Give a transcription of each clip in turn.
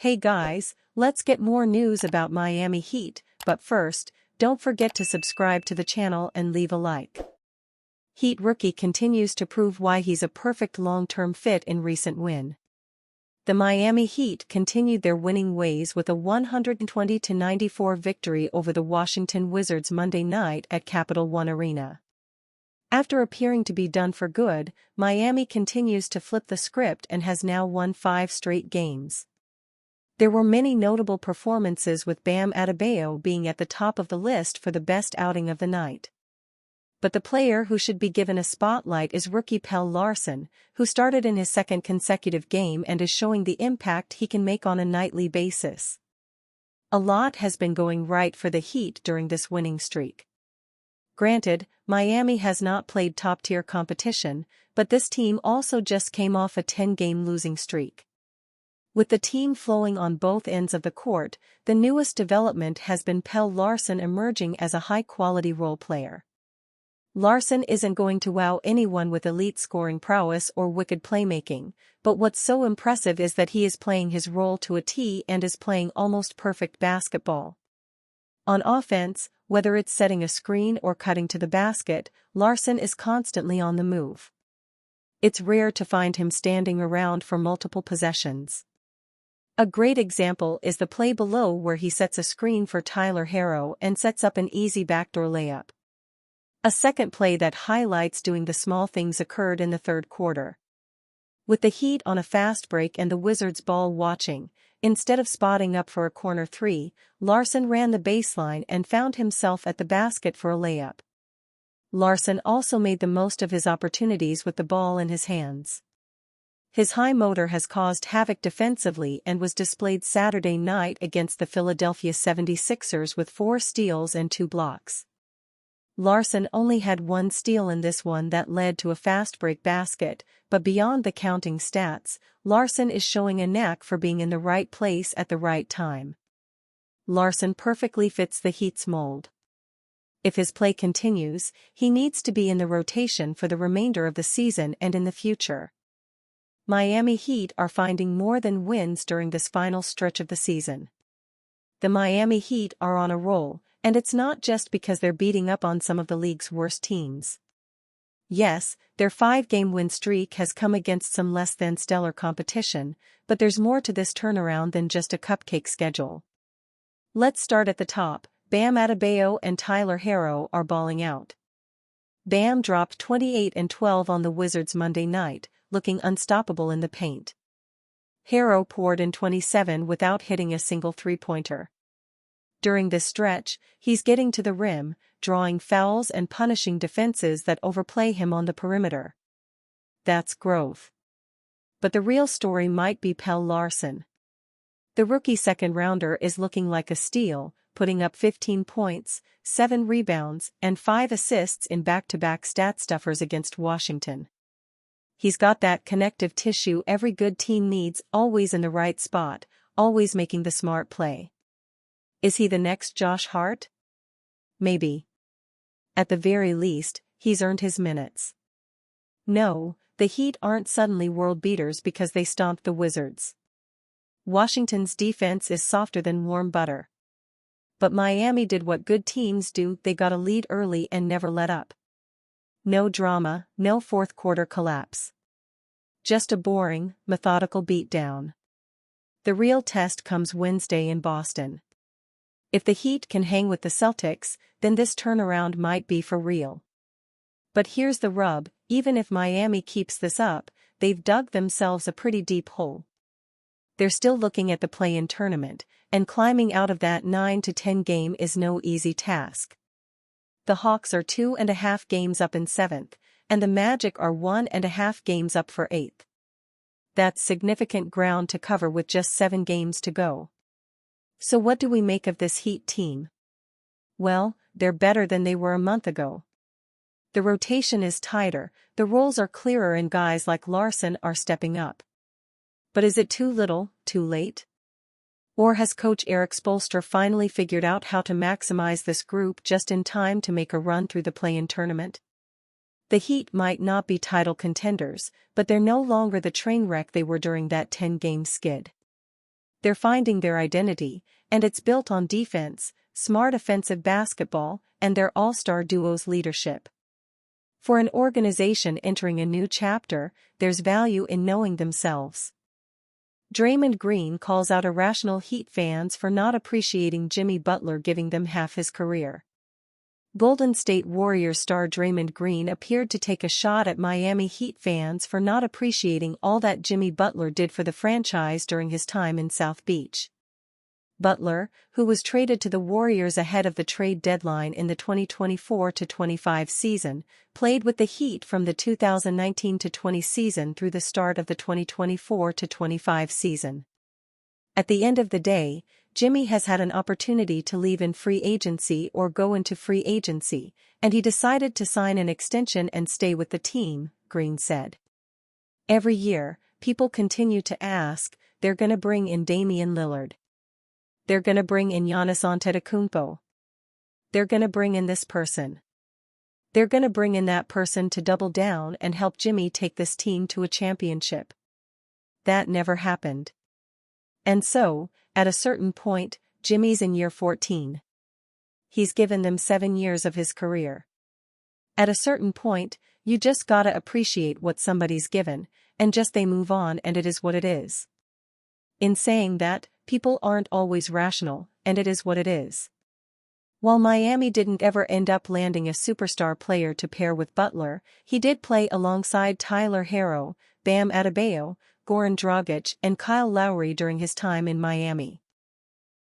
Hey guys, let's get more news about Miami Heat, but first, don't forget to subscribe to the channel and leave a like. Heat rookie continues to prove why he's a perfect long-term fit in recent win. The Miami Heat continued their winning ways with a 120-94 victory over the Washington Wizards Monday night at Capital One Arena. After appearing to be done for good, Miami continues to flip the script and has now won 5 straight games. There were many notable performances, with Bam Adebayo being at the top of the list for the best outing of the night. But the player who should be given a spotlight is rookie Pelle Larsson, who started in his second consecutive game and is showing the impact he can make on a nightly basis. A lot has been going right for the Heat during this winning streak. Granted, Miami has not played top-tier competition, but this team also just came off a 10-game losing streak. With the team flowing on both ends of the court, the newest development has been Pelle Larsson emerging as a high-quality role player. Larsson isn't going to wow anyone with elite scoring prowess or wicked playmaking, but what's so impressive is that he is playing his role to a T and is playing almost perfect basketball. On offense, whether it's setting a screen or cutting to the basket, Larsson is constantly on the move. It's rare to find him standing around for multiple possessions. A great example is the play below, where he sets a screen for Tyler Herro and sets up an easy backdoor layup. A second play that highlights doing the small things occurred in the third quarter. With the Heat on a fast break and the Wizards ball watching, instead of spotting up for a corner three, Larsson ran the baseline and found himself at the basket for a layup. Larsson also made the most of his opportunities with the ball in his hands. His high motor has caused havoc defensively and was displayed Saturday night against the Philadelphia 76ers with 4 steals and 2 blocks. Larsson only had 1 steal in this one that led to a fast break basket, but beyond the counting stats, Larsson is showing a knack for being in the right place at the right time. Larsson perfectly fits the Heat's mold. If his play continues, he needs to be in the rotation for the remainder of the season and in the future. Miami Heat are finding more than wins during this final stretch of the season. The Miami Heat are on a roll, and it's not just because they're beating up on some of the league's worst teams. Yes, their 5-game win streak has come against some less than stellar competition, but there's more to this turnaround than just a cupcake schedule. Let's start at the top. Bam Adebayo and Tyler Herro are balling out. Bam dropped 28 and 12 on the Wizards Monday night, looking unstoppable in the paint. Herro poured in 27 without hitting a single three-pointer. During this stretch, he's getting to the rim, drawing fouls and punishing defenses that overplay him on the perimeter. That's growth. But the real story might be Pelle Larsson. The rookie second-rounder is looking like a steal, putting up 15 points, 7 rebounds, and 5 assists in back-to-back stat stuffers against Washington. He's got that connective tissue every good team needs, always in the right spot, always making the smart play. Is he the next Josh Hart? Maybe. At the very least, he's earned his minutes. No, the Heat aren't suddenly world beaters because they stomped the Wizards. Washington's defense is softer than warm butter. But Miami did what good teams do: they got a lead early and never let up. No drama, no fourth-quarter collapse. Just a boring, methodical beatdown. The real test comes Wednesday in Boston. If the Heat can hang with the Celtics, then this turnaround might be for real. But here's the rub: even if Miami keeps this up, they've dug themselves a pretty deep hole. They're still looking at the play-in tournament, and climbing out of that 9-10 game is no easy task. The Hawks are 2.5 games up in 7th, and the Magic are 1.5 games up for 8th. That's significant ground to cover with just 7 games to go. So what do we make of this Heat team? Well, they're better than they were a month ago. The rotation is tighter, the roles are clearer, and guys like Larsson are stepping up. But is it too little, too late? Or has Coach Erik Spoelstra finally figured out how to maximize this group just in time to make a run through the play-in tournament? The Heat might not be title contenders, but they're no longer the train wreck they were during that 10-game skid. they're finding their identity, and it's built on defense, smart offensive basketball, and their all-star duo's leadership. For an organization entering a new chapter, there's value in knowing themselves. Draymond Green calls out irrational Heat fans for not appreciating Jimmy Butler giving them half his career. Golden State Warriors star Draymond Green appeared to take a shot at Miami Heat fans for not appreciating all that Jimmy Butler did for the franchise during his time in South Beach. Butler, who was traded to the Warriors ahead of the trade deadline in the 2024-25 season, played with the Heat from the 2019-20 season through the start of the 2024-25 season. At the end of the day, Jimmy has had an opportunity to leave in free agency or go into free agency, and he decided to sign an extension and stay with the team, Green said. Every year, people continue to ask, they're gonna bring in Damian Lillard. They're gonna bring in Giannis Antetokounmpo. They're gonna bring in this person. They're gonna bring in that person to double down and help Jimmy take this team to a championship. That never happened. And so, at a certain point, Jimmy's in year 14. He's given them 7 years of his career. At a certain point, you just gotta appreciate what somebody's given, and just they move on and it is what it is. In saying that, people aren't always rational, and it is what it is. While Miami didn't ever end up landing a superstar player to pair with Butler, he did play alongside Tyler Herro, Bam Adebayo, Goran Dragic and Kyle Lowry during his time in Miami.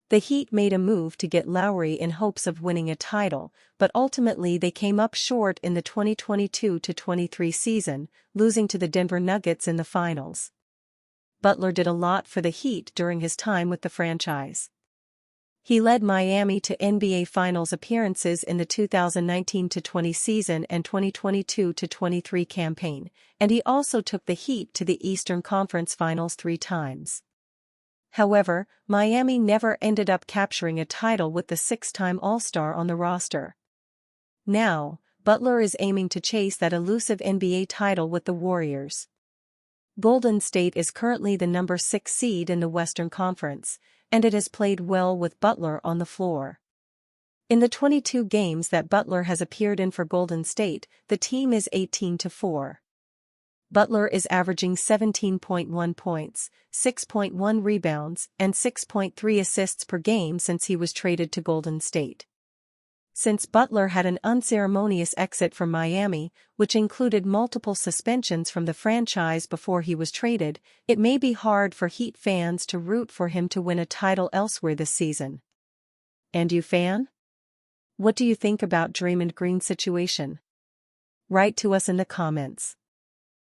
The Heat made a move to get Lowry in hopes of winning a title, but ultimately they came up short in the 2022-23 season, losing to the Denver Nuggets in the finals. Butler did a lot for the Heat during his time with the franchise. He led Miami to NBA Finals appearances in the 2019-20 season and 2022-23 campaign, and he also took the Heat to the Eastern Conference Finals 3 times. However, Miami never ended up capturing a title with the 6-time All-Star on the roster. Now, Butler is aiming to chase that elusive NBA title with the Warriors. Golden State is currently the number 6 seed in the Western Conference, and it has played well with Butler on the floor. In the 22 games that Butler has appeared in for Golden State, the team is 18-4. Butler is averaging 17.1 points, 6.1 rebounds, and 6.3 assists per game since he was traded to Golden State. Since Butler had an unceremonious exit from Miami, which included multiple suspensions from the franchise before he was traded, it may be hard for Heat fans to root for him to win a title elsewhere this season. And you fan? What do you think about Draymond Green's situation? Write to us in the comments.